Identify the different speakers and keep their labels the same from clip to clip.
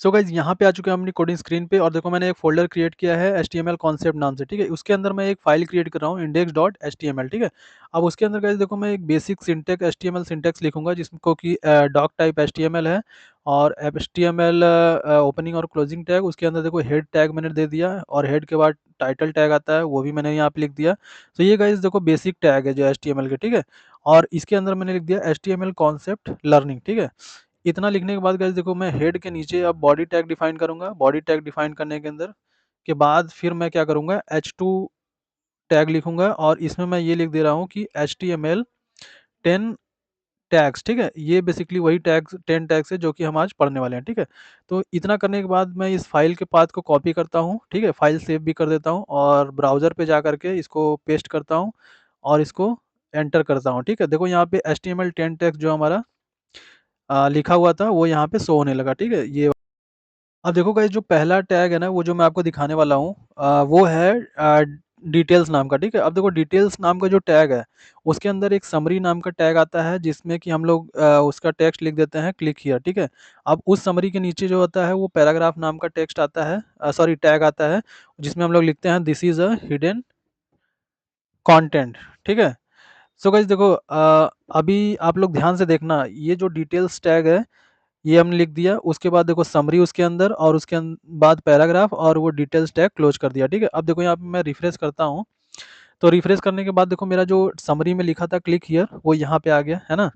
Speaker 1: So guys यहाँ पे आ चुके हैं हम अपनी कोडिंग स्क्रीन पे और देखो मैंने एक फ़ोल्डर क्रिएट किया है एचटीएमएल कॉन्सेप्ट नाम से, ठीक है? उसके अंदर मैं एक फ़ाइल क्रिएट कर रहा हूँ index.html, ठीक है? अब उसके अंदर गाइज़ देखो मैं एक बेसिक सिंटैक्स एचटीएमएल सिंटैक्स लिखूँगा जिसको कि डॉक टाइप एचटीएमएल है और एचटीएमएल ओपनिंग और क्लोजिंग टैग उसके अंदर देखो हेड टैग मैंने दे दिया और हेड के बाद टाइटल टैग आता है वो भी मैंने यहाँ पे लिख दिया। तो ये गाइज़ देखो बेसिक टैग है जो एचटीएमएल के, ठीक है? और इसके अंदर मैंने लिख दिया एचटीएमएल कॉन्सेप्ट लर्निंग, ठीक है? इतना लिखने के बाद गाइस देखो मैं हेड के नीचे अब बॉडी टैग डिफाइन करूंगा। बॉडी टैग डिफाइन करने के अंदर के बाद फिर मैं क्या करूंगा h2 टैग लिखूंगा और इसमें मैं ये लिख दे रहा हूँ कि html 10 टैग्स, ठीक है? ये बेसिकली वही टैग्स 10 टैग्स है जो कि हम आज पढ़ने वाले हैं, ठीक है? तो इतना करने के बाद मैं इस फाइल के पाथ को कॉपी करता हूँ, ठीक है? फाइल सेव भी कर देता हूँ और ब्राउज़र पे जा करके इसको पेस्ट करता हूँ और इसको एंटर करता हूँ, ठीक है? देखो यहाँ पे html 10 टैग्स जो हमारा लिखा हुआ था वो यहाँ पे शो होने लगा, ठीक है? ये अब देखो गाइस जो पहला टैग है ना वो जो मैं आपको दिखाने वाला हूँ वो है डिटेल्स नाम का, ठीक है? अब देखो डिटेल्स नाम का जो टैग है उसके अंदर एक समरी नाम का टैग आता है जिसमें कि हम लोग उसका टेक्स्ट लिख देते हैं क्लिक हियर, ठीक है? अब उस समरी के नीचे जो होता है वो पैराग्राफ नाम का टेक्स्ट आता है, सॉरी टैग आता है जिसमें हम लोग लिखते हैं this is a hidden content, ठीक है? सो गाइस देखो अभी आप लोग ध्यान से देखना ये जो डिटेल्स टैग है ये हमने लिख दिया। उसके बाद देखो समरी उसके अंदर और उसके बाद पैराग्राफ और वो डिटेल्स टैग क्लोज कर दिया, ठीक है? अब देखो यहाँ पे मैं रिफ्रेश करता हूँ तो रिफ्रेश करने के बाद देखो मेरा जो समरी में लिखा था क्लिक हियर वो यहाँ पे आ गया है ना।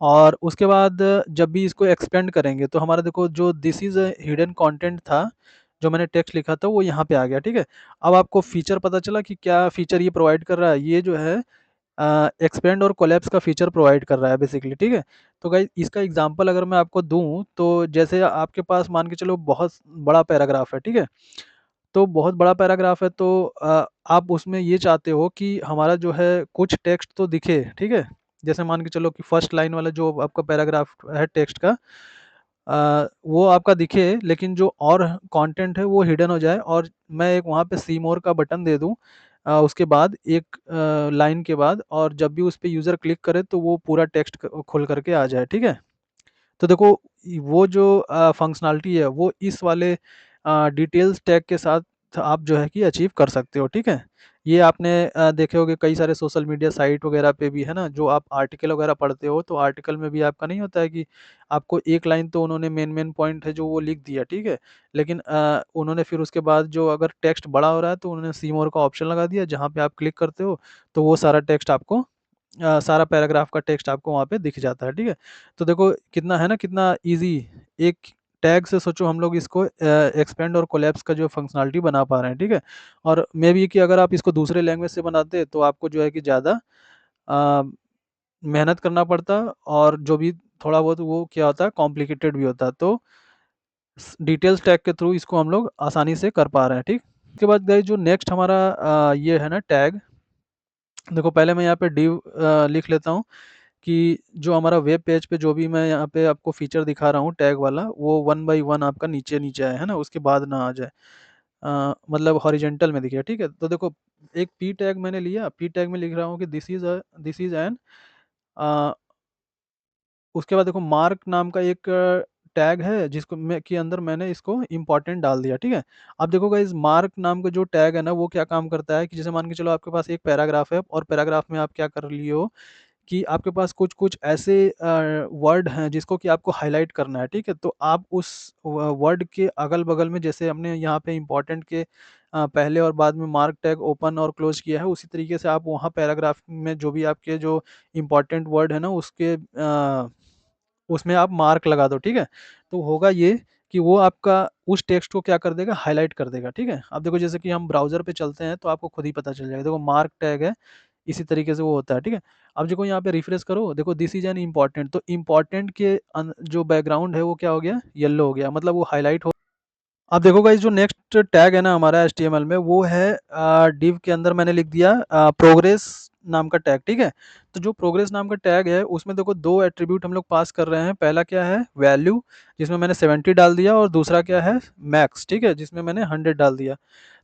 Speaker 1: और उसके बाद जब भी इसको एक्सपेंड करेंगे तो हमारा देखो जो दिस इज हिडन कंटेंट था जो मैंने टेक्स्ट लिखा था वो यहाँ पे आ गया, ठीक है? अब आपको फीचर पता चला कि क्या फीचर ये प्रोवाइड कर रहा है। ये जो है एक्सपेंड और कोलैप्स का फीचर प्रोवाइड कर रहा है बेसिकली, ठीक है? तो गाइस इसका एग्जांपल अगर मैं आपको दूँ तो जैसे आपके पास मान के चलो बहुत बड़ा पैराग्राफ है, ठीक है? तो बहुत बड़ा पैराग्राफ है तो आप उसमें ये चाहते हो कि हमारा जो है कुछ टेक्स्ट तो दिखे, ठीक है? जैसे मान के चलो कि फर्स्ट लाइन वाला जो आपका पैराग्राफ है टेक्स्ट का वो आपका दिखे लेकिन जो और कंटेंट है वो हिडन हो जाए और मैं एक वहाँ पे सी मोर का बटन दे दूँ उसके बाद एक लाइन के बाद और जब भी उस पे यूज़र क्लिक करे तो वो पूरा टेक्स्ट खुल करके आ जाए, ठीक है? तो देखो वो जो फंक्शनैलिटी है वो इस वाले डिटेल्स टैग के साथ आप जो है कि अचीव कर सकते हो, ठीक है? ये आपने देखे होंगे कई सारे सोशल मीडिया साइट वगैरह पे भी है ना, जो आप आर्टिकल वगैरह पढ़ते हो तो आर्टिकल में भी आपका नहीं होता है कि आपको एक लाइन तो उन्होंने मेन पॉइंट है जो वो लिख दिया, ठीक है? लेकिन उन्होंने फिर उसके बाद जो अगर टेक्स्ट बड़ा हो रहा है तो उन्होंने सी मोर का ऑप्शन लगा दिया जहाँ पे आप क्लिक करते हो तो वो सारा टेक्स्ट आपको सारा पैराग्राफ का टेक्स्ट आपको वहाँ पे दिख जाता है, ठीक है? तो देखो कितना है ना कितना ईज़ी एक टैग से सोचो हम लोग इसको एक्सपेंड और कोलैप्स का जो फंक्शनैलिटी बना पा रहे हैं, ठीक है? और मे बी कि अगर आप इसको दूसरे लैंग्वेज से बनाते तो आपको जो है कि ज़्यादा अ, मेहनत करना पड़ता और जो भी थोड़ा बहुत वो क्या होता है कॉम्प्लिकेटेड भी होता है। तो डिटेल्स टैग के थ्रू इसको हम लोग आसानी से कर पा रहे हैं, ठीक? उसके बाद गाइस जो नेक्स्ट हमारा ये है ना टैग, देखो पहले मैं यहाँ पे डिव लिख लेता हूँ कि जो हमारा वेब पेज पे जो भी मैं यहाँ पे आपको फीचर दिखा रहा हूँ टैग वाला वो 1 बाय 1 आपका नीचे-नीचे आए, है ना? उसके बाद ना आ जाए। मतलब हॉरिज़ॉन्टल में दिखे, ठीक है? तो देखो एक पी टैग मैंने लिया, पी टैग में लिख रहा हूँ कि दिस इज़ एन अ, उसके बाद देखो मार्क नाम का एक टैग है जिसको मैं के अंदर मैंने इसको इम्पोर्टेंट डाल दिया, ठीक है? अब देखो गाइस मार्क नाम का जो टैग है ना वो क्या काम करता है कि जैसे मान के चलो आपके पास एक पैराग्राफ है और पैराग्राफ में आप क्या कर लिए हो कि आपके पास कुछ-कुछ ऐसे वर्ड हैं जिसको कि आपको हाइलाइट करना है, ठीक है? तो आप उस व वर्ड के अगल-बगल में जैसे हमने यहाँ पे इम्पोर्टेंट के पहले और बाद में मार्क टैग ओपन और क्लोज़ किया है, उसी तरीके से आप वहाँ पैराग्राफ में जो भी आपके जो इम्पोर्टेंट वर्ड है ना उसके उसमें आप मार्क लगा दो, ठीक है? तो होगा ये कि वो आपका उस टेक्स्ट को क्या कर देगा हाइलाइट कर देगा, ठीक है? अब देखो जैसे कि हम ब्राउज़र पे चलते हैं तो आपको खुद ही पता चल जाएगा। देखो मार्क टैग है, इसी तरीके से वो होता है, ठीक है? अब देखो यहाँ पे रिफ्रेश करो, देखो दिस इज़ एन इम्पोर्टेंट तो इम्पोर्टेंट के जो बैकग्राउंड है वो क्या हो गया? येलो हो गया मतलब वो हाइलाइट हो। अब देखो गाइस जो नेक्स्ट टैग है ना हमारा एचटीएमएल में वो है डिव के अंदर मैंने लिख दिया प्रोग्रेस नाम का टैग, ठीक है? तो जो प्रोग्रेस नाम का टैग है उसमें देखो 2 एट्रीब्यूट हम लोग पास कर रहे हैं। पहला क्या है वैल्यू जिसमें मैंने 70 डाल दिया और दूसरा क्या है मैक्स, ठीक है? जिसमें मैंने 100 डाल दिया।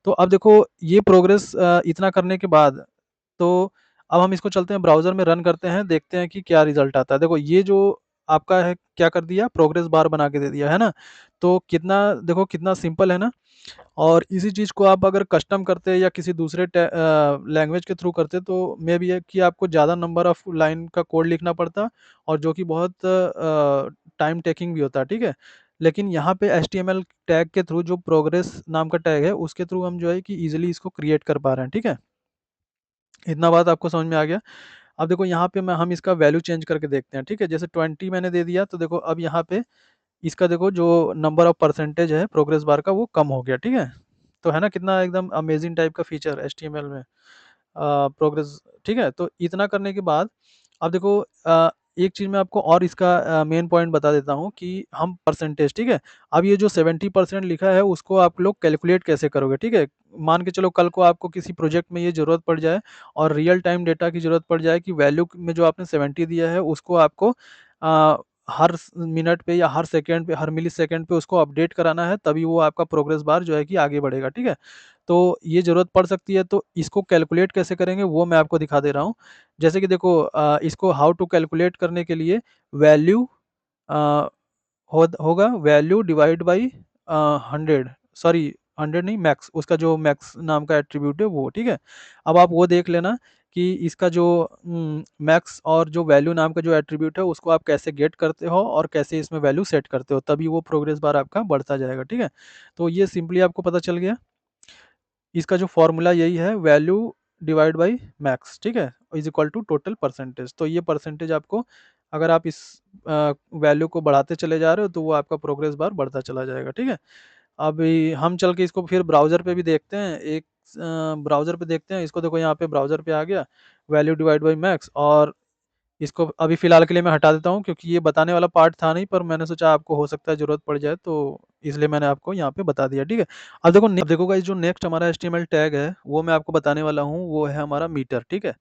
Speaker 1: तो अब देखो ये प्रोग्रेस इतना करने के बाद तो अब हम इसको चलते हैं ब्राउज़र में रन करते हैं, देखते हैं कि क्या रिज़ल्ट आता है। देखो ये जो आपका है क्या कर दिया प्रोग्रेस बार बना के दे दिया, है ना? तो कितना देखो कितना सिंपल है ना। और इसी चीज़ को आप अगर कस्टम करते या किसी दूसरे लैंग्वेज के थ्रू करते तो मे बी है कि आपको ज़्यादा नंबर ऑफ लाइन का कोड लिखना पड़ता और जो कि बहुत टाइम टेकिंग भी होता है, ठीक है। लेकिन यहाँ पे HTML टैग के थ्रू जो प्रोग्रेस नाम का टैग है उसके थ्रू हम जो है कि ईजिली इसको क्रिएट कर पा रहे हैं, ठीक है। इतना बात आपको समझ में आ गया। अब देखो यहाँ पे मैं हम इसका वैल्यू चेंज करके देखते हैं, ठीक है। जैसे 20 मैंने दे दिया तो देखो अब यहाँ पे इसका देखो जो नंबर ऑफ परसेंटेज है प्रोग्रेस बार का वो कम हो गया, ठीक है। तो है ना कितना एकदम अमेजिंग टाइप का फीचर HTML में प्रोग्रेस, ठीक है। तो इतना करने के बाद अब देखो एक चीज़ मैं आपको और इसका मेन पॉइंट बता देता हूँ कि हम परसेंटेज, ठीक है। अब ये जो 70% लिखा है उसको आप लोग कैलकुलेट कैसे करोगे, ठीक है। मान के चलो कल को आपको किसी प्रोजेक्ट में ये ज़रूरत पड़ जाए और रियल टाइम डेटा की ज़रूरत पड़ जाए कि वैल्यू में जो आपने 70 दिया है उसको आपको अ, हर मिनट पे या हर सेकंड पे हर मिली सेकंड पे उसको अपडेट कराना है, तभी वो आपका प्रोग्रेस बार जो है कि आगे बढ़ेगा, ठीक है। तो ये ज़रूरत पड़ सकती है, तो इसको कैलकुलेट कैसे करेंगे वो मैं आपको दिखा दे रहा हूँ। जैसे कि देखो इसको हाउ टू कैलकुलेट करने के लिए वैल्यू अ, होगा वैल्यू डिवाइड बाई 100, सॉरी 100 नहीं, मैक्स, उसका जो मैक्स नाम का एट्रीब्यूट है वो, ठीक है। अब आप वो देख लेना कि इसका जो मैक्स और जो वैल्यू नाम का जो एट्रीब्यूट है उसको आप कैसे गेट करते हो और कैसे इसमें वैल्यू सेट करते हो, तभी वो प्रोग्रेस बार आपका बढ़ता जाएगा, ठीक है। तो ये सिंपली आपको पता चल गया। इसका जो फॉर्मूला यही है वैल्यू डिवाइड बाई मैक्स, ठीक है, is equal to total percentage. तो ये परसेंटेज आपको अगर आप इस वैल्यू को बढ़ाते चले जा रहे हो तो वो आपका प्रोग्रेस बार बढ़ता चला जाएगा, ठीक है। अभी हम चल के इसको फिर ब्राउज़र पे भी देखते हैं, एक ब्राउज़र पे देखते हैं इसको। देखो यहाँ पे ब्राउज़र पे आ गया वैल्यू डिवाइड बाई मैक्स, और इसको अभी फ़िलहाल के लिए मैं हटा देता हूँ क्योंकि ये बताने वाला पार्ट था नहीं, पर मैंने सोचा आपको हो सकता है ज़रूरत पड़ जाए, तो इसलिए मैंने आपको यहाँ पे बता दिया, ठीक है। अब देखो गाइस जो नेक्स्ट हमारा HTML टैग है वो मैं आपको बताने वाला हूँ, वो है हमारा मीटर, ठीक है।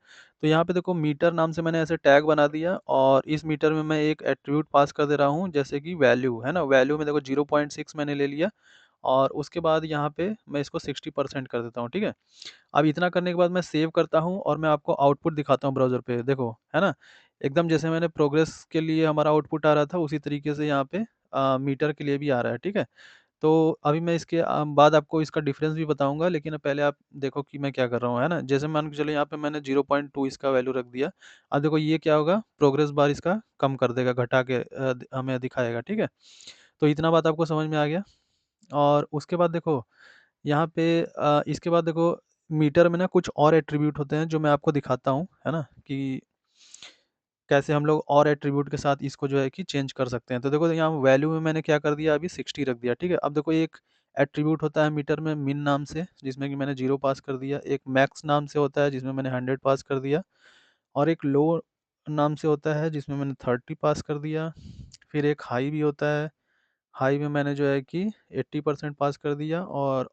Speaker 1: तो यहाँ पे देखो मीटर नाम से मैंने ऐसे टैग बना दिया और इस मीटर में मैं एक एट्रीब्यूट पास कर दे रहा हूँ जैसे कि वैल्यू, है ना। वैल्यू में देखो 0.6 मैंने ले लिया और उसके बाद यहाँ पे मैं इसको 60% कर देता हूँ, ठीक है। अब इतना करने के बाद मैं सेव करता हूँ और मैं आपको आउटपुट दिखाता हूँ ब्राउज़र पे, देखो, है ना? एकदम जैसे मैंने प्रोग्रेस के लिए हमारा आउटपुट आ रहा था, उसी तरीके से यहाँ पे मीटर के लिए भी आ रहा है, ठीक है? तो अभी मैं इसके बाद आपको इसका डिफ़रेंस भी बताऊँगा, लेकिन पहले आप देखो कि मैं क्या कर रहा हूँ, है ना? जैसे मान के चलो यहाँ पे मैंने 0.2 इसका वैल्यू रख दिया। अब देखो ये क्या होगा, प्रोग्रेस बार इसका कम कर देगा, घटा के हमें दिखाएगा, ठीक है? तो इतना बात आपको समझ में आ गया। और उसके बाद देखो यहाँ पे इसके बाद देखो मीटर में ना कुछ और एट्रीब्यूट होते हैं जो मैं आपको दिखाता हूँ, है ना? कि कैसे हम लोग और एट्रीब्यूट के साथ इसको जो है कि चेंज कर सकते हैं। तो देखो यहाँ वैल्यू में मैंने क्या कर दिया, अभी 60 रख दिया, ठीक है। अब देखो एक एट्रीब्यूट होता है मीटर में मिन नाम से, जिसमें कि मैंने 0 पास कर दिया। एक मैक्स नाम से होता है जिसमें मैंने 100 पास कर दिया, और एक लो नाम से होता है जिसमें मैंने 30 पास कर दिया। फिर एक हाई भी होता है, हाई में मैंने जो है कि 80% पास कर दिया, और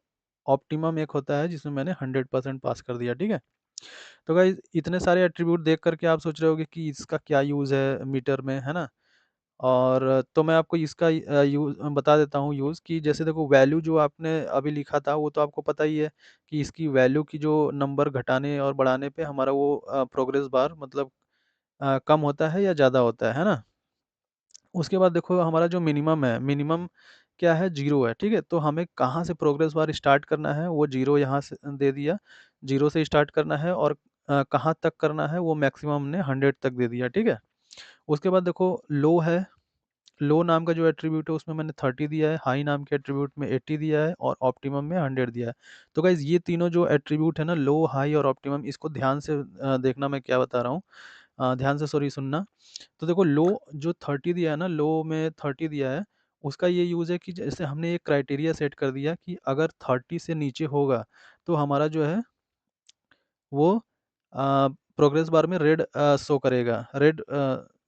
Speaker 1: ऑप्टिमम एक होता है जिसमें मैंने 100% पास कर दिया, ठीक है। तो गाइस इतने सारे एट्रीब्यूट देख करके आप सोच रहे होगे कि इसका क्या यूज़ है मीटर में, है ना? और तो मैं आपको इसका यूज़ बता देता हूँ यूज़, कि जैसे देखो वैल्यू जो आपने अभी लिखा था वो तो आपको पता ही है कि इसकी वैल्यू की जो नंबर घटाने और बढ़ाने पे हमारा वो प्रोग्रेस बार मतलब कम होता है या ज़्यादा होता है ना? उसके बाद देखो हमारा जो मिनिमम है, मिनिमम क्या है, 0 है, ठीक है? तो हमें कहाँ से प्रोग्रेस बार स्टार्ट करना है, वो 0 यहाँ से दे दिया, 0 से स्टार्ट करना है, और कहाँ तक करना है वो मैक्सिमम हमने 100 तक दे दिया, ठीक है? उसके बाद देखो लो है, लो नाम का जो एट्रीब्यूट है उसमें मैंने 30 दिया है, हाई नाम के एट्रीब्यूट में 80 दिया है, और ऑप्टिमम में 100 दिया है। तो गाइज़ ये तीनों जो एट्रीब्यूट है ना, लो, हाई और ऑप्टिमम, इसको ध्यान से देखना मैं क्या बता रहा हूँ। ध्यान से सॉरी सुनना। तो देखो लो जो 30 दिया है ना, लो में 30 दिया है, उसका ये यूज़ है कि जैसे हमने एक क्राइटेरिया सेट कर दिया कि अगर 30 से नीचे होगा, तो हमारा जो है वो प्रोग्रेस बार में रेड शो करेगा। रेड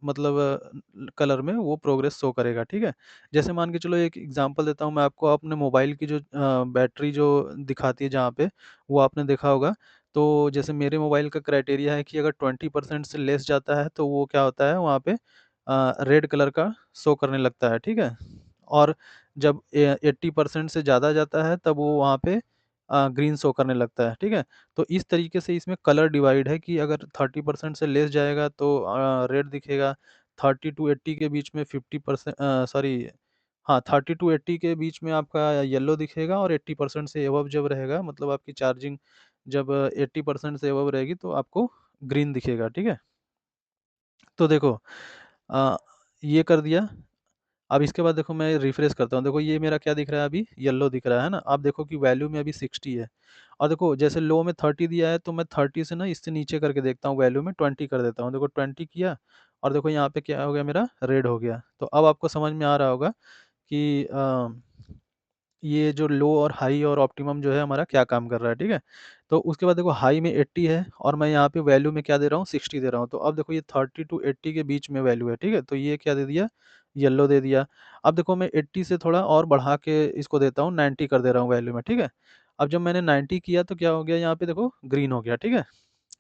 Speaker 1: मतलब कलर में वो प्रोग्रेस शो करेगा, ठीक है? जैसे मान के चलो एक एग्ज़ाम्पल देता हूँ मैं आपको, अपने मोबाइल की जो बैटरी जो दिखाती है जहाँ पे, वो आपने देखा होगा। तो जैसे मेरे मोबाइल का क्राइटेरिया है कि अगर 20% से लेस जाता है तो वो क्या होता है वहाँ पे रेड कलर का शो करने लगता है, ठीक है? और जब 80% से ज़्यादा जाता है तब वो वहाँ पे ग्रीन शो करने लगता है, ठीक है? तो इस तरीके से इसमें कलर डिवाइड है कि अगर 30% से लेस जाएगा तो रेड दिखेगा, 30 टू 80 के बीच में 50% सॉरी हाँ, 30 टू 80 के बीच में आपका येलो दिखेगा और 80% से अबव जब रहेगा मतलब आपकी चार्जिंग जब 80% से अबव रहेगी तो आपको ग्रीन दिखेगा, ठीक है? तो देखो अ, ये कर दिया। अब इसके बाद देखो मैं रिफ्रेश करता हूँ, देखो ये मेरा क्या दिख रहा है अभी येलो दिख रहा है ना? आप देखो कि वैल्यू में अभी 60 है और देखो जैसे लो में 30 दिया है तो मैं 30 से ना इससे नीचे करके देखता हूँ, वैल्यू में 20 कर देता हूँ। देखो 20 किया और देखो यहाँ पे क्या हो गया मेरा रेड हो गया। तो अब आपको समझ में आ रहा होगा कि ये जो लो और हाई और ऑप्टिमम जो है हमारा क्या काम कर रहा है, ठीक है? तो उसके बाद देखो हाई में 80 है और मैं यहाँ पे वैल्यू में क्या दे रहा हूँ 60 दे रहा हूँ। तो अब देखो ये 30 टू 80 के बीच में वैल्यू है, ठीक है? तो ये क्या दे दिया येलो दे दिया। अब देखो मैं 80 से थोड़ा और बढ़ा के इसको देता हूँ 90 कर दे रहा हूँ वैल्यू में, ठीक है? अब जब मैंने 90 किया तो क्या हो गया यहाँ पे देखो ग्रीन हो गया, ठीक है?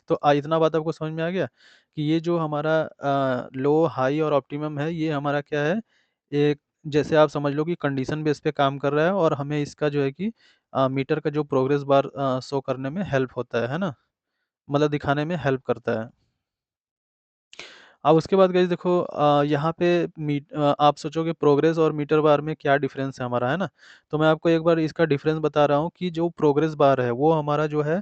Speaker 1: तो इतना बात आपको समझ में आ गया कि ये जो हमारा लो, हाई और ऑप्टिमम है ये हमारा क्या है, एक जैसे आप समझ लो कि कंडीशन बेस पे काम कर रहा है और हमें इसका जो है कि मीटर का जो प्रोग्रेस बार शो करने में हेल्प होता है ना? मतलब दिखाने में हेल्प करता है। अब उसके बाद गाइस देखो यहाँ पे आप सोचोगे प्रोग्रेस और मीटर बार में क्या डिफरेंस है हमारा, है ना? तो मैं आपको एक बार इसका डिफरेंस बता रहा हूँ कि जो प्रोग्रेस बार है वो हमारा जो है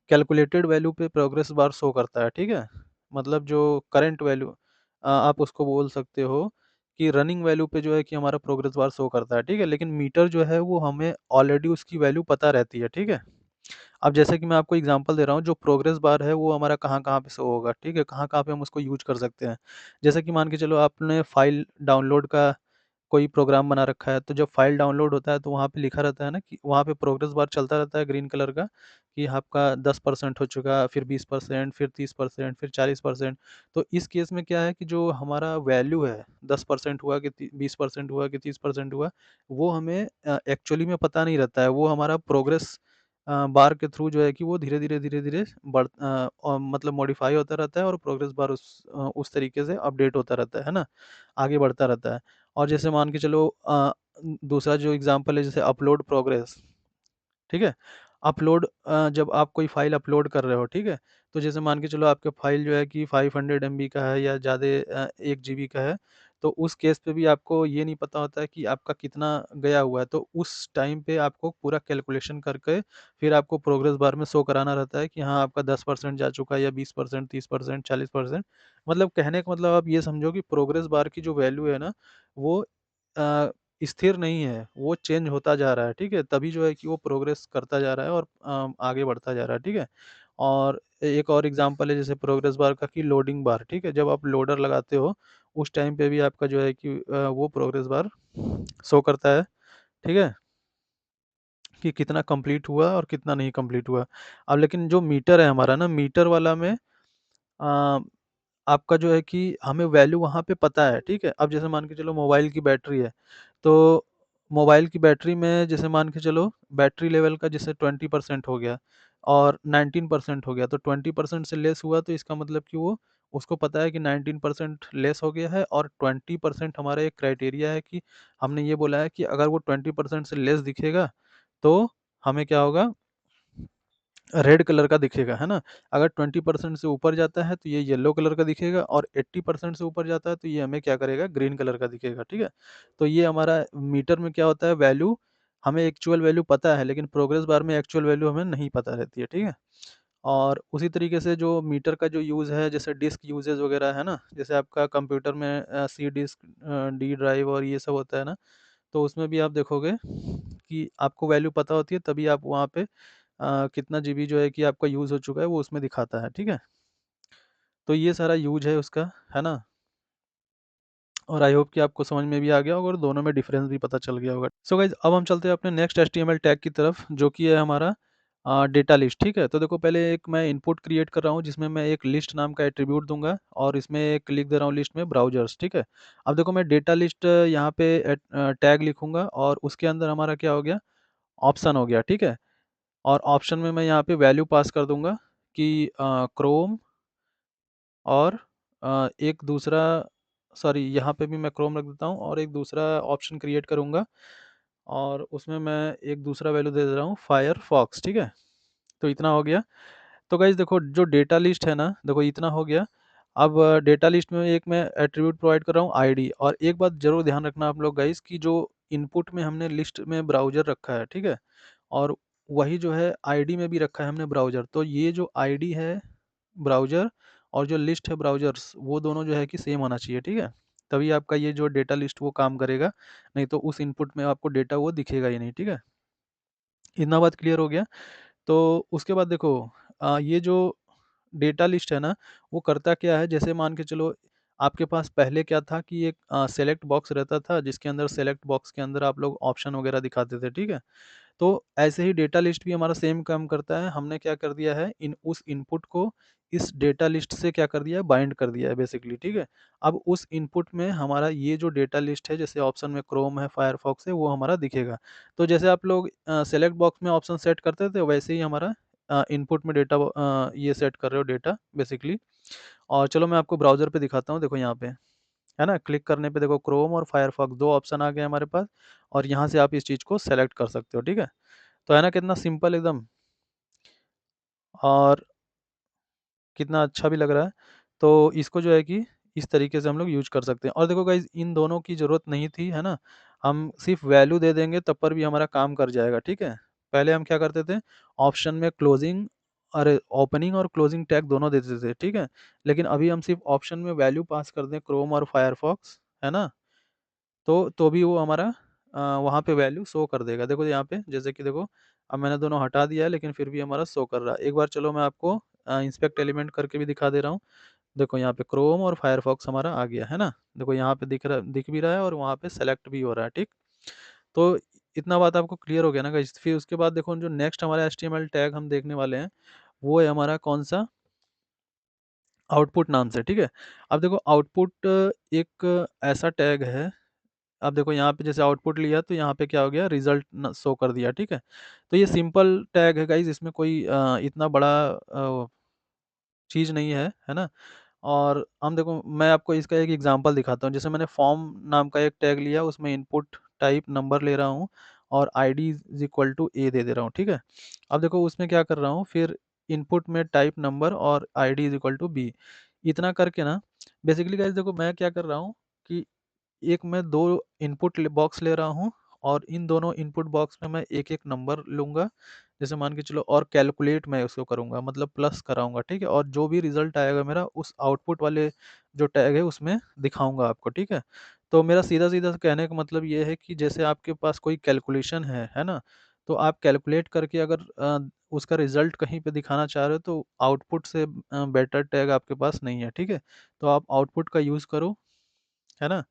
Speaker 1: कैलकुलेटेड वैल्यू पे प्रोग्रेस बार शो करता है, ठीक है? मतलब जो करंट वैल्यू आप उसको बोल सकते हो कि रनिंग वैल्यू पे जो है कि हमारा प्रोग्रेस बार शो करता है, ठीक है? लेकिन मीटर जो है वो हमें ऑलरेडी उसकी वैल्यू पता रहती है, ठीक है? अब जैसे कि मैं आपको एग्जांपल दे रहा हूँ, जो प्रोग्रेस बार है वो हमारा कहाँ-कहाँ पे शो होगा, ठीक है? कहाँ-कहाँ पे हम उसको यूज़ कर सकते हैं। जैसे कि मान के चलो आपने फ़ाइल डाउनलोड का कोई प्रोग्राम बना रखा है, तो जब फ़ाइल डाउनलोड होता है तो वहाँ पे लिखा रहता है ना कि वहाँ पे प्रोग्रेस बार चलता रहता है ग्रीन कलर का कि आपका 10% हो चुका, फिर 20%, फिर 30%, फिर 40%। तो इस केस में क्या है कि जो हमारा वैल्यू है 10% हुआ कि 20% हुआ कि 30% हुआ, वो हमें एक्चुअली में पता नहीं रहता है। वो हमारा प्रोग्रेस बार के थ्रू जो है कि वो धीरे-धीरे, धीरे-धीरे मतलब मॉडिफ़ाई होता रहता है और प्रोग्रेस बार उस तरीके से अपडेट होता रहता है ना? आगे बढ़ता रहता है। और जैसे मान के चलो दूसरा जो एग्ज़ाम्पल है जैसे अपलोड प्रोग्रेस, ठीक है? अपलोड जब आप कोई फ़ाइल अपलोड कर रहे हो, ठीक है? तो जैसे मान के चलो आपका फ़ाइल जो है कि 500 एमबी का है या ज़्यादा 1 जीबी का है, तो उस केस पे भी आपको ये नहीं पता होता है कि आपका कितना गया हुआ है। तो उस टाइम पे आपको पूरा कैलकुलेशन करके फिर आपको प्रोग्रेस बार में शो कराना रहता है कि हाँ, आपका 10% जा चुका है या 20%, 30%, 40%। मतलब कहने का मतलब आप ये समझो कि प्रोग्रेस बार की जो वैल्यू है ना, वो अ, स्थिर नहीं है, वो चेंज होता जा रहा है, ठीक है? तभी जो है कि वो प्रोग्रेस करता जा रहा है और आगे बढ़ता जा रहा है, ठीक है? और एक और एग्ज़ाम्पल है जैसे प्रोग्रेस बार का कि लोडिंग बार, ठीक है? जब आप लोडर लगाते हो, उस टाइम पे भी आपका जो है कि वो प्रोग्रेस बार शो करता है, ठीक है? कि कितना कंप्लीट हुआ और कितना नहीं कंप्लीट हुआ। अब लेकिन जो मीटर है हमारा ना, मीटर वाला में अ, आपका जो है कि हमें वैल्यू वहाँ पे पता है, ठीक है? अब जैसे मान के चलो मोबाइल की बैटरी है, तो मोबाइल की बैटरी में जैसे मान के चलो बैटरी लेवल का जैसे 20% हो गया और 19% हो गया, तो 20% से लेस हुआ तो इसका मतलब कि वो उसको पता है कि 19% लेस हो गया है और 20% हमारा एक क्राइटेरिया है कि हमने ये बोला है कि अगर वो 20% से लेस दिखेगा, तो हमें क्या होगा रेड कलर का दिखेगा, है ना? अगर 20% से ऊपर जाता है तो ये येलो कलर का दिखेगा और 80% से ऊपर जाता है तो ये हमें क्या करेगा ग्रीन कलर का दिखेगा, ठीक है? तो ये हमारा मीटर में क्या होता है वैल्यू हमें एक्चुअल वैल्यू पता है लेकिन प्रोग्रेस बार में एक्चुअल वैल्यू हमें नहीं पता रहती है, ठीक है? और उसी तरीके से जो मीटर का जो यूज़ है जैसे डिस्क यूज़ेज़ वगैरह है ना? जैसे आपका कंप्यूटर में सी डिस्क डी ड्राइव और ये सब होता है ना? तो उसमें भी आप देखोगे कि आपको वैल्यू पता होती है तभी आप वहाँ पे कितना जीबी जो है कि आपका यूज़ हो चुका है वो उसमें दिखाता है, ठीक है? तो ये सारा यूज़ है उसका, है ना? और आई होप कि आपको समझ में भी आ गया होगा और दोनों में डिफरेंस भी पता चल गया होगा। सो गाइज़ अब हम चलते हैं अपने नेक्स्ट एचटीएमएल टैग की तरफ जो कि है हमारा डेटा लिस्ट, ठीक है? तो देखो पहले एक मैं इनपुट क्रिएट कर रहा हूँ जिसमें मैं एक लिस्ट नाम का एट्रीब्यूट दूँगा और इसमें एक लिख दे रहा हूँ लिस्ट में ब्राउज़र्स, ठीक है? अब देखो मैं डेटा लिस्ट यहाँ पे टैग लिखूँगा और उसके अंदर हमारा क्या हो गया ऑप्शन हो गया, ठीक है? और ऑप्शन में मैं यहाँ पे वैल्यू पास कर दूँगा कि क्रोम और एक दूसरा सॉरी यहाँ पे भी मैं क्रोम रख देता हूँ और एक दूसरा ऑप्शन क्रिएट करूँगा और उसमें मैं एक दूसरा वैल्यू दे दे रहा हूँ फायरफॉक्स, ठीक है? तो इतना हो गया। तो गाइज़ देखो जो डेटा लिस्ट है ना, देखो इतना हो गया। अब डेटा लिस्ट में एक मैं एट्रीब्यूट प्रोवाइड कर रहा हूँ आईडी, और एक बात ज़रूर ध्यान रखना आप लोग गाइस कि जो इनपुट में हमने लिस्ट में ब्राउज़र रखा है, ठीक है? और वही जो है आईडी में भी रखा है हमने ब्राउज़र। तो ये जो आईडी है ब्राउज़र और जो लिस्ट है ब्राउज़र्स, वो दोनों जो है कि सेम होना चाहिए, ठीक है? तभी आपका ये जो डेटा लिस्ट वो काम करेगा, नहीं तो उस इनपुट में आपको डेटा वो दिखेगा ही नहीं, ठीक है? इतना बात क्लियर हो गया? तो उसके बाद देखो ये जो डेटा लिस्ट है ना, वो करता क्या है, जैसे मान के चलो आपके पास पहले क्या था कि एक सेलेक्ट बॉक्स रहता था, जिसके अंदर सेलेक्ट बॉक्स के अंदर आप लोग ऑप्शन वगैरह दिखाते थे, ठीक है? तो ऐसे ही डेटा लिस्ट भी हमारा सेम काम करता है। हमने क्या कर दिया है, उस इनपुट को इस डेटा लिस्ट से क्या कर दिया है, बाइंड कर दिया है बेसिकली, ठीक है? अब उस इनपुट में हमारा ये जो डेटा लिस्ट है, जैसे ऑप्शन में क्रोम है, फायरफॉक्स है, वो हमारा दिखेगा। तो जैसे आप लोग सेलेक्ट बॉक्स में ऑप्शन सेट करते थे, वैसे ही हमारा इनपुट में डेटा ये सेट कर रहे हो डेटा बेसिकली। और चलो मैं आपको ब्राउज़र पे दिखाता हूँ, देखो यहाँ पे, है ना? क्लिक करने पे देखो क्रोम और फायरफॉक्स 2 ऑप्शन आ गए हमारे पास, और यहाँ से आप इस चीज़ को सेलेक्ट कर सकते हो, ठीक है? तो है ना कितना सिंपल एकदम, और कितना अच्छा भी लग रहा है। तो इसको जो है कि इस तरीके से हम लोग यूज़ कर सकते हैं। और देखो गाइज़, इन दोनों की ज़रूरत नहीं थी, है ना? हम सिर्फ़ वैल्यू दे देंगे तब पर भी हमारा काम कर जाएगा, ठीक है? पहले हम क्या करते थे, ऑप्शन में क्लोज़िंग, अरे ओपनिंग और क्लोज़िंग टैग दोनों देते थे, ठीक है? लेकिन अभी हम सिर्फ़ ऑप्शन में वैल्यू पास कर दें क्रोम और फायरफॉक्स, है ना? तो भी वो हमारा वहाँ पे वैल्यू शो कर देगा। देखो यहाँ पे जैसे कि देखो, अब मैंने दोनों हटा दिया है लेकिन फिर भी हमारा शो कर रहा है। एक बार चलो मैं आपको इंस्पेक्ट एलिमेंट करके भी दिखा दे रहा हूँ। देखो यहाँ पे क्रोम और फायरफॉक्स हमारा आ गया, है ना? देखो यहाँ पे दिख भी रहा है और वहाँ पे सेलेक्ट भी हो रहा है, ठीक? तो इतना बात आपको क्लियर हो गया ना गाइस? फिर उसके बाद देखो जो नेक्स्ट हमारा एचटीएमएल टैग हम देखने वाले हैं, वो है हमारा कौन-सा? आउटपुट नाम से, ठीक है? अब देखो आउटपुट एक ऐसा टैग है, अब देखो यहाँ पे जैसे आउटपुट लिया तो यहाँ पे क्या हो गया, रिजल्ट शो कर दिया, ठीक है? तो ये सिंपल टैग है गाइज, इसमें कोई इतना बड़ा चीज़ नहीं है ना? और हम देखो मैं आपको इसका एक एग्जांपल दिखाता हूँ। जैसे मैंने फॉर्म नाम का एक टैग लिया, उसमें इनपुट टाइप नंबर ले रहा हूँ और आईडी इज इक्वल टू ए दे दे रहा हूँ, ठीक है? अब देखो उसमें क्या कर रहा हूँ, फिर इनपुट में टाइप नंबर और ID is equal to B, इतना करके ना बेसिकली गाइज देखो मैं क्या कर रहा हूँ कि एक मैं 2 इनपुट बॉक्स ले रहा हूँ और इन दोनों इनपुट बॉक्स में मैं एक-एक नंबर लूँगा। जैसे मान के चलो, और कैलकुलेट मैं उसको करूँगा, मतलब प्लस कराऊँगा, ठीक है? और जो भी रिज़ल्ट आएगा मेरा उस आउटपुट वाले जो टैग है उसमें दिखाऊँगा आपको, ठीक है? तो मेरा सीधा-सीधा कहने का मतलब ये है कि जैसे आपके पास कोई कैलकुलेशन है ना? तो आप कैलकुलेट करके अगर उसका रिज़ल्ट कहीं पे दिखाना चाह रहे हो तो आउटपुट से बेटर टैग आपके पास नहीं है, ठीक है? तो आप आउटपुट का यूज़ करो, है ना?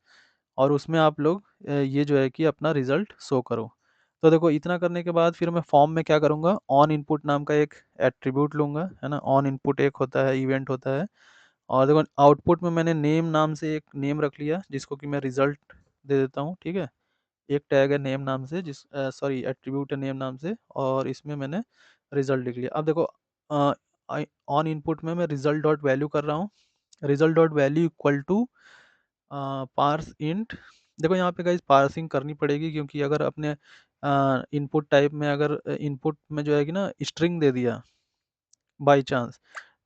Speaker 1: और उसमें आप लोग ये जो है कि अपना रिज़ल्ट शो करो। तो देखो इतना करने के बाद फिर मैं फॉर्म में क्या करूँगा, ऑन इनपुट नाम का एक एट्रीब्यूट लूँगा, है ना? ऑन इनपुट एक होता है, इवेंट होता है, और देखो आउटपुट में मैंने नेम नाम से एक नेम रख लिया जिसको कि मैं रिज़ल्ट दे देता हूँ, ठीक है? एक टैग है नेम नाम से, सॉरी एट्रीब्यूट है नेम नाम से, और इसमें मैंने रिज़ल्ट लिख लिया। अब देखो अ, आई ऑन इनपुट में मैं रिज़ल्ट डॉट वैल्यू कर रहा हूँ। Result dot value equal to parse int. देखो यहाँ पे गाइस पार्सिंग करनी पड़ेगी, क्योंकि अगर अपने इनपुट टाइप में अगर इनपुट में जो है कि ना स्ट्रिंग दे दिया बाय चांस,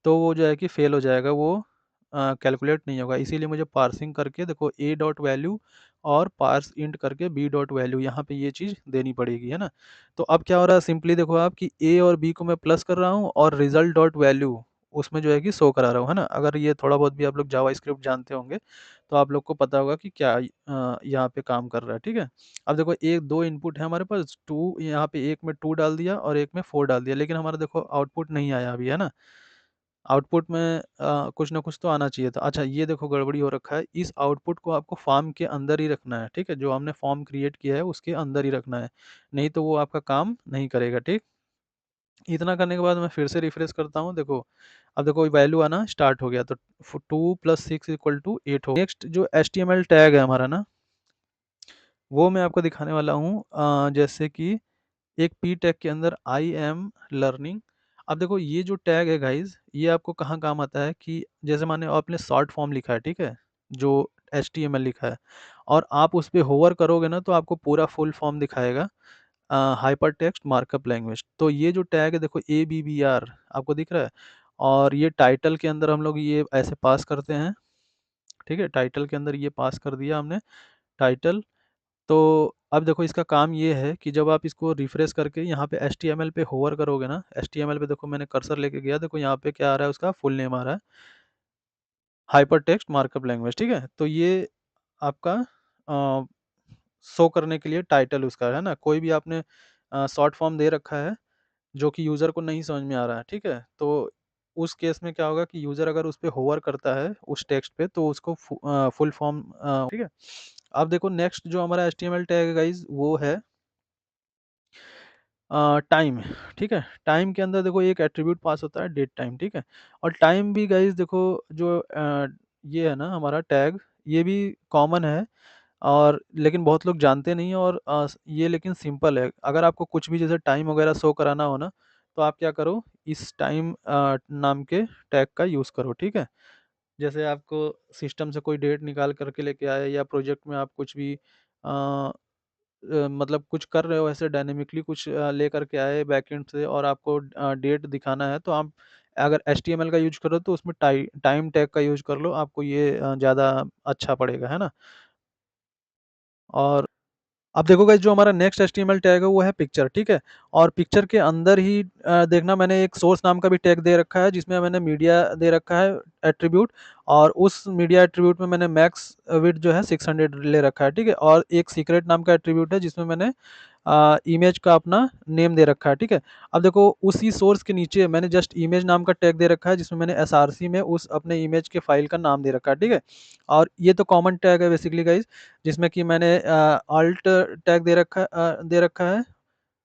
Speaker 1: तो वो जो है कि फेल हो जाएगा, वो कैलकुलेट नहीं होगा। इसीलिए मुझे पार्सिंग करके देखो ए डॉट वैल्यू और पार्स इंट करके बी डॉट वैल्यू यहाँ पे ये चीज़ देनी पड़ेगी, है ना? तो अब क्या हो रहा है, सिंपली देखो आप कि ए और बी को मैं प्लस कर रहा हूँ और रिजल्ट डॉट वैल्यू उसमें जो है कि शो करा रहा हूँ, है ना? अगर ये थोड़ा बहुत भी आप लोग जावास्क्रिप्ट जानते होंगे तो आप लोग को पता होगा कि क्या यहाँ पे काम कर रहा है, ठीक है? अब देखो एक 2 इनपुट है हमारे पास, 2 यहाँ पे, एक में 2 डाल दिया और एक में 4 डाल दिया, लेकिन हमारा देखो आउटपुट नहीं आया अभी, है ना? आउटपुट में कुछ ना कुछ तो आना चाहिए था। अच्छा ये देखो गड़बड़ी हो रखा है, इस आउटपुट को आपको फॉर्म के अंदर ही रखना है, ठीक है? जो हमने फॉर्म क्रिएट किया है उसके अंदर ही रखना है, नहीं तो वो आपका काम नहीं करेगा, ठीक? इतना करने के बाद मैं फिर से रिफ्रेश करता हूँ, देखो अब देखो वैल्यू आना स्टार्ट हो गया, तो 2 + 6 = 8 हो। नेक्स्ट जो एचटीएमएल टैग है हमारा ना, वो मैं आपको दिखाने वाला हूँ, जैसे कि एक पी टैग के अंदर आई एम लर्निंग। अब देखो ये जो टैग है गाइज, ये आपको कहाँ काम आता है कि जैसे माने आपने शॉर्ट फॉर्म लिखा है, ठीक है? जो एचटीएमएल लिखा है, और आप उस पे होवर करोगे ना तो आपको पूरा फुल फॉर्म दिखाएगा, हाइपर टेक्स्ट मार्कअप लैंग्वेज। तो ये जो टैग है देखो ABBR आपको दिख रहा है, और ये टाइटल के अंदर हम लोग ये ऐसे पास करते हैं, ठीक है? टाइटल के अंदर ये पास कर दिया हमने टाइटल। तो अब देखो इसका काम ये है कि जब आप इसको रिफ्रेश करके यहाँ पे एचटीएमएल पे होवर करोगे ना, एचटीएमएल पे देखो मैंने कर्सर लेके गया, देखो यहाँ पे क्या आ रहा है, उसका फुल नेम आ रहा है, हाइपरटेक्स्ट मार्कअप लैंग्वेज, ठीक है? तो ये आपका शो करने के लिए टाइटल उसका है ना, कोई भी आपने शॉर्ट फॉर्म दे रखा है जो कि यूज़र को नहीं समझ में आ रहा है, ठीक है? तो उस केस में क्या होगा कि यूज़र अगर उस पे होवर करता है उस टेक्स्ट पे, तो उसको फुल फॉर्म ठीक है? अब देखो नेक्स्ट जो हमारा एचटीएमएल टैग है गाइस, वो है टाइम, ठीक है? टाइम के अंदर देखो एक एट्रीब्यूट पास होता है डेट टाइम, ठीक है? और टाइम भी गाइस देखो जो ये है ना हमारा टैग, ये भी कॉमन है और लेकिन बहुत लोग जानते नहीं हैं, और ये लेकिन सिंपल है। अगर आपको कुछ भी जैसे टाइम वगैरह शो कराना हो ना, तो आप क्या करो, इस टाइम नाम के टैग का यूज़ करो, ठीक है? जैसे आपको सिस्टम से कोई डेट निकाल करके लेके आए, या प्रोजेक्ट में आप कुछ भी मतलब कुछ कर रहे हो ऐसे डायनामिकली कुछ लेकर के आए बैकएंड से, और आपको डेट दिखाना है, तो आप अगर एचटीएमएल का यूज़ करो तो उसमें टाइम टैग का यूज़ कर लो, आपको ये ज़्यादा अच्छा पड़ेगा, है ना? और अब देखो गाइस जो हमारा नेक्स्ट एचटीएमएल टैग है वो है पिक्चर, ठीक है? और पिक्चर के अंदर ही देखना मैंने एक सोर्स नाम का भी टैग दे रखा है, जिसमें मैंने मीडिया दे रखा है एट्रीब्यूट, और उस मीडिया एट्रीब्यूट में मैंने मैक्स विड्थ जो है 600 ले रखा है, ठीक है? और एक सीक्रेट नाम का एट्रीब्यूट है जिसमें मैंने इमेज का अपना नेम दे रखा है, ठीक है? अब देखो उसी सोर्स के नीचे मैंने जस्ट इमेज नाम का टैग दे रखा है, जिसमें मैंने एसआरसी में उस अपने इमेज के फाइल का नाम दे रखा है, ठीक है? और ये तो कॉमन टैग है बेसिकली गाइस, जिसमें कि मैंने ऑल्ट टैग दे रखा है,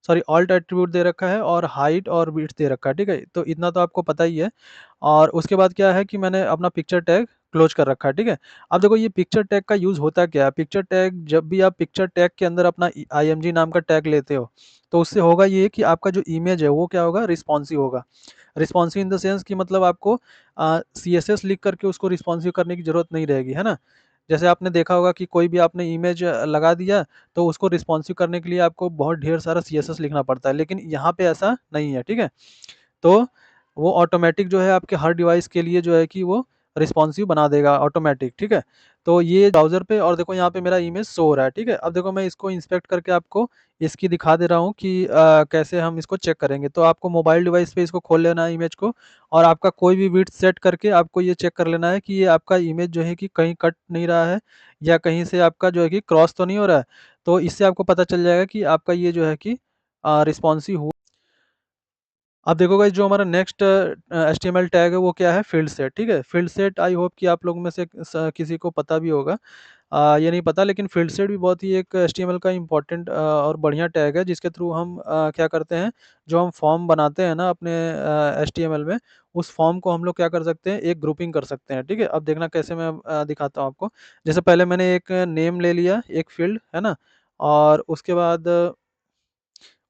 Speaker 1: सॉरी ऑल्ट एट्रीब्यूट दे रखा है, और हाइट और विड्थ दे रखा है, ठीक है? तो इतना तो आपको पता ही है। और उसके बाद क्या है कि मैंने अपना पिक्चर टैग क्लोज कर रखा है, ठीक है? अब देखो ये पिक्चर टैग का यूज़ होता क्या है, पिक्चर टैग जब भी आप पिक्चर टैग के अंदर अपना आईएमजी नाम का टैग लेते हो, तो उससे होगा ये कि आपका जो इमेज है वो क्या होगा, रिस्पॉन्सिव होगा। रिस्पॉन्सिव इन द सेंस कि मतलब आपको सीएसएस लिख करके उसको रिस्पॉन्सिव करने की ज़रूरत नहीं रहेगी, है ना? जैसे आपने देखा होगा कि कोई भी आपने इमेज लगा दिया, तो उसको रिस्पॉन्सिव करने के लिए आपको बहुत ढेर सारा सीएसएस लिखना पड़ता है, लेकिन यहाँ पे ऐसा नहीं है, ठीक है? तो वो ऑटोमेटिक जो है आपके हर डिवाइस के लिए जो है कि वो रिस्पॉन्सिव बना देगा ऑटोमेटिक, ठीक है? तो ये ब्राउज़र पे, और देखो यहाँ पे मेरा इमेज शो हो रहा है, ठीक है? अब देखो मैं इसको इंस्पेक्ट करके आपको इसकी दिखा दे रहा हूँ कि कैसे हम इसको चेक करेंगे। तो आपको मोबाइल डिवाइस पे इसको खोल लेना है इमेज को, और आपका कोई भी विड्थ सेट करके आपको ये चेक कर लेना है कि ये आपका इमेज जो है कि कहीं कट नहीं रहा है, या कहीं से आपका जो है कि क्रॉस तो नहीं हो रहा है। तो इससे आपको पता चल जाएगा कि आपका ये जो है कि रिस्पॉन्सिव हुआ। अब देखो गाइस जो हमारा नेक्स्ट एचटीएमएल टैग है वो क्या है, फील्ड सेट, ठीक है? फील्ड सेट आई होप कि आप लोगों में से किसी को पता भी होगा, ये नहीं पता, लेकिन फील्ड सेट भी बहुत ही एक एचटीएमएल का इम्पोर्टेंट और बढ़िया टैग है, जिसके थ्रू हम क्या करते हैं, जो हम फॉर्म बनाते हैं ना अपने एचटीएमएल में, उस फॉर्म को हम लोग क्या कर सकते हैं, एक ग्रुपिंग कर सकते हैं, ठीक है? अब देखना कैसे मैं दिखाता हूँ आपको। जैसे पहले मैंने एक नेम ले लिया, एक फील्ड है ना, और उसके बाद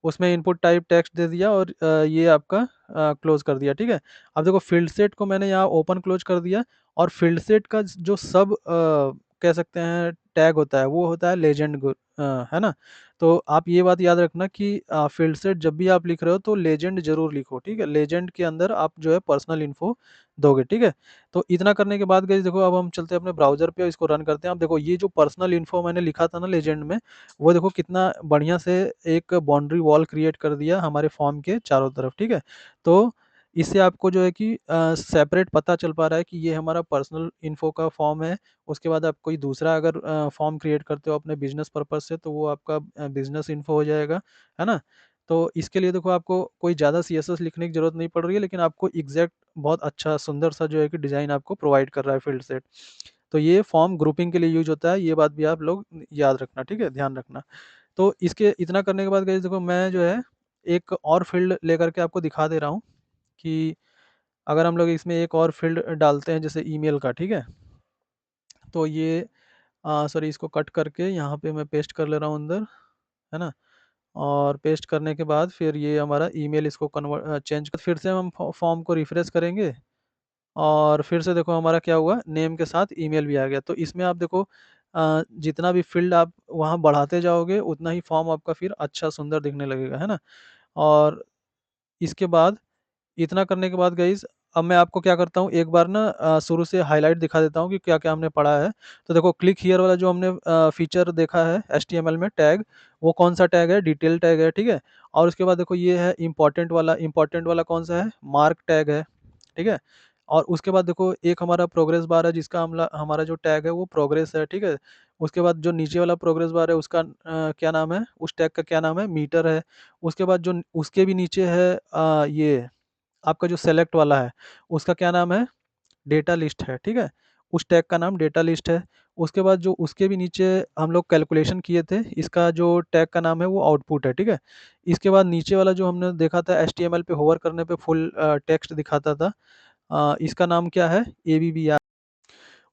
Speaker 1: उसमें इनपुट टाइप टेक्स्ट दे दिया, और ये आपका क्लोज कर दिया, ठीक है? अब देखो फील्ड सेट को मैंने यहाँ ओपन क्लोज कर दिया, और फील्ड सेट का जो सब कह सकते हैं टैग होता है, वो होता है लेजेंड, है ना? तो आप ये बात याद रखना कि फील्ड सेट जब भी आप लिख रहे हो तो लेजेंड जरूर लिखो, ठीक है? लेजेंड के अंदर आप जो है पर्सनल इन्फो दोगे, ठीक है? तो इतना करने के बाद गाइस देखो अब हम चलते हैं अपने ब्राउजर पे, इसको रन करते हैं। अब देखो ये जो पर्सनल इन्फो मैंने लिखा था ना लेजेंड में, वो देखो कितना बढ़िया से एक बाउंड्री वॉल क्रिएट कर दिया हमारे फॉर्म के चारों तरफ, ठीक है? तो इससे आपको जो है कि सेपरेट पता चल पा रहा है कि ये हमारा पर्सनल इन्फो का फॉर्म है। उसके बाद आप कोई दूसरा अगर फॉर्म क्रिएट करते हो अपने बिजनेस पर्पज से, तो वो आपका बिजनेस इन्फो हो जाएगा, है ना? तो इसके लिए देखो आपको कोई ज़्यादा सीएसएस लिखने की ज़रूरत नहीं पड़ रही है, लेकिन आपको एग्जैक्ट बहुत अच्छा सुंदर सा जो है कि डिज़ाइन आपको प्रोवाइड कर रहा है फील्ड सेट। तो ये फॉर्म ग्रुपिंग के लिए यूज होता है, ये बात भी आप लोग याद रखना, ठीक है? ध्यान रखना। तो इसके इतना करने के बाद गाइस देखो मैं जो है एक और फ़ील्ड लेकर के आपको दिखा दे रहा हूँ कि अगर हम लोग इसमें एक और फ़ील्ड डालते हैं जैसे ईमेल का, ठीक है? तो ये सॉरी इसको कट करके यहाँ पे मैं पेस्ट कर ले रहा हूँ अंदर, है ना? और पेस्ट करने के बाद फिर ये हमारा ईमेल इसको चेंज कर फिर से हम फॉर्म को रिफ्रेश करेंगे, और फिर से देखो हमारा क्या हुआ, नेम के साथ ईमेल भी आ गया। तो इसमें आप देखो जितना भी फ़ील्ड आप वहाँ बढ़ाते जाओगे उतना ही फॉर्म आपका फिर अच्छा सुंदर दिखने लगेगा, है ना? और इसके बाद इतना करने के बाद गाइज़ अब मैं आपको क्या करता हूँ, एक बार ना शुरू से हाइलाइट दिखा देता हूँ कि क्या-क्या हमने पढ़ा है। तो देखो, क्लिक हियर वाला जो हमने फीचर देखा है एचटीएमएल में टैग, वो कौन-सा टैग है? डिटेल टैग है, ठीक है? और उसके बाद देखो ये है इम्पोर्टेंट वाला कौन-सा है? मार्क टैग है, ठीक है? और उसके बाद देखो एक हमारा प्रोग्रेस बार है जिसका हमारा जो टैग है वो प्रोग्रेस है, ठीक है? उसके बाद जो नीचे वाला प्रोग्रेस बार है उसका क्या नाम है? उस टैग का क्या नाम है? मीटर है। उसके बाद जो उसके भी नीचे है ये आपका जो सेलेक्ट वाला है, उसका क्या नाम है? डेटा लिस्ट है, ठीक है? उस टैग का नाम डेटा लिस्ट है। उसके बाद जो उसके भी नीचे हम लोग कैलकुलेशन किए थे, इसका जो टैग का नाम है वो आउटपुट है, ठीक है? इसके बाद नीचे वाला जो हमने देखा था एचटीएमएल पे होवर करने पे फुल टेक्स्ट दिखाता था, इसका नाम क्या है? एबीबीआर।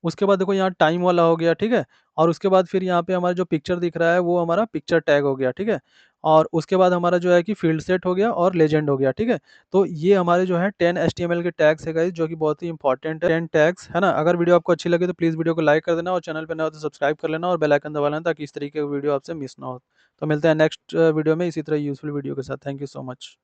Speaker 1: उसके बाद देखो यहाँ टाइम वाला हो गया, ठीक है? और उसके बाद फिर यहाँ पे हमारा जो पिक्चर दिख रहा है वो हमारा पिक्चर टैग हो गया, ठीक है? और उसके बाद हमारा जो है कि फ़ील्ड सेट हो गया और लेजेंड हो गया, ठीक है? तो ये हमारे जो है 10 एचटीएमएल के टैग्स है गाइस, जो कि बहुत ही इंपॉर्टेंट है, 10 टैग्स, है ना? अगर वीडियो आपको अच्छी लगे तो प्लीज़ वीडियो को लाइक कर देना और चैनल पे नए हो तो सब्सक्राइब कर लेना और बेल आइकन दबा लेना ताकि इस तरीके की वीडियो आपसे मिस ना हो। तो मिलते हैं नेक्स्ट वीडियो में इसी तरह यूज़फुल वीडियो के साथ। Thank you so much.